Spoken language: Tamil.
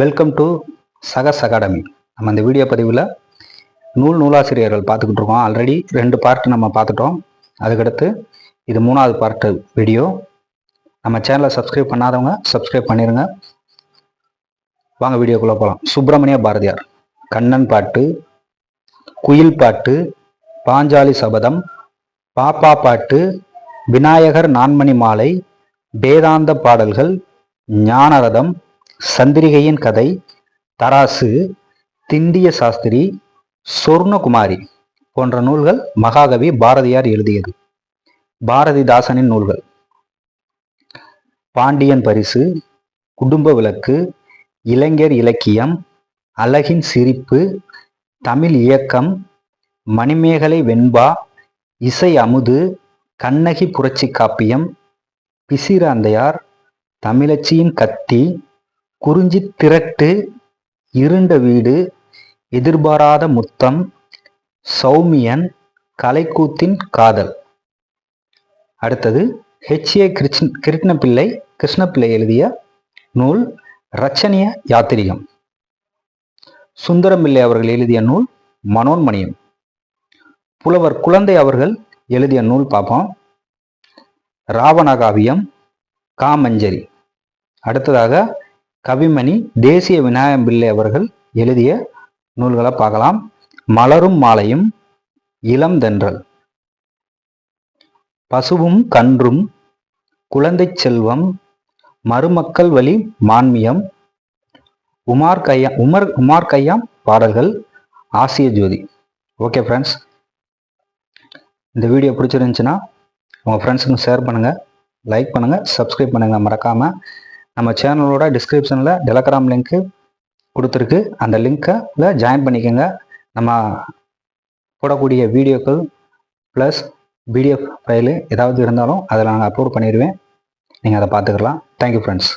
Welcome to சகஸ் academy. நம்ம இந்த வீடியோ பதிவில் நூலாசிரியர்கள் பார்த்துக்கிட்டு இருக்கோம். ஆல்ரெடி 2 பார்ட் நம்ம பார்த்துட்டோம். அதுக்கடுத்து இது 3வது பார்ட்டு வீடியோ. நம்ம சேனலை சப்ஸ்கிரைப் பண்ணாதவங்க சப்ஸ்கிரைப் பண்ணிடுங்க. வாங்க வீடியோக்குள்ளே போகலாம். சுப்பிரமணிய பாரதியார் கண்ணன் பாட்டு, குயில் பாட்டு, பாஞ்சாலி சபதம், பாப்பா பாட்டு, விநாயகர் நான்மணி மாலை, வேதாந்த பாடல்கள், ஞானரதம், சந்திரிகையின் கதை, தராசு, திண்டிய சாஸ்திரி, சொர்ணகுமாரி போன்ற நூல்கள் மகாகவி பாரதியார் எழுதியது. பாரதிதாசனின் நூல்கள்: பாண்டியன் பரிசு, குடும்ப விளக்கு, இளைஞர் இலக்கியம், அழகின் சிரிப்பு, தமிழ் இயக்கம், மணிமேகலை வெண்பா, இசை அமுது, கண்ணகி புரட்சி காப்பியம், பிசிராந்தையார், தமிழச்சியின் கத்தி, குறிஞ்சி திரட்டு, இருண்ட வீடு, எதிர்பாராத முத்தம், சௌமியன், கலைக்கூத்தின் காதல். அடுத்தது H.A. கிருஷ்ணப்பிள்ளை எழுதிய நூல் ரச்சனிய யாத்திரிகம். சுந்தரம்பிள்ளை அவர்கள் எழுதிய நூல் மனோன்மணியம். புலவர் குழந்தை அவர்கள் எழுதிய நூல் பார்ப்போம். ராவணகாவியம், காமஞ்சரி. அடுத்ததாக கவிமணி தேசிய விநாயகம் பிள்ளை அவர்கள் எழுதிய நூல்களை பார்க்கலாம். மலரும் மாலையும், இளம் தென்றல், பசுவும் கன்றும், குழந்தை செல்வம், மருமக்கள் வழி மான்மியம், உமார் கய்யாம் பாடல்கள், ஆசிய ஜோதி. ஓகே ஃப்ரெண்ட்ஸ், இந்த வீடியோ பிடிச்சிருந்துச்சுன்னா உங்கள் ஃப்ரெண்ட்ஸுக்கு ஷேர் பண்ணுங்கள், லைக் பண்ணுங்கள், சப்ஸ்கிரைப் பண்ணுங்கள். மறக்காமல் நம்ம சேனலோட டிஸ்கிரிப்ஷனில் டெலகிராம் லிங்க்கு கொடுத்துருக்கு. அந்த லிங்க்கில் ஜாயின் பண்ணிக்கோங்க. நம்ம போடக்கூடிய வீடியோக்கள் ப்ளஸ் பிடிஎஃப் ஃபைலு ஏதாவது இருந்தாலும் அதில் நாங்கள் அப்லோட் பண்ணிடுவேன். நீங்கள் அதை பார்த்துக்கலாம். Thank you friends.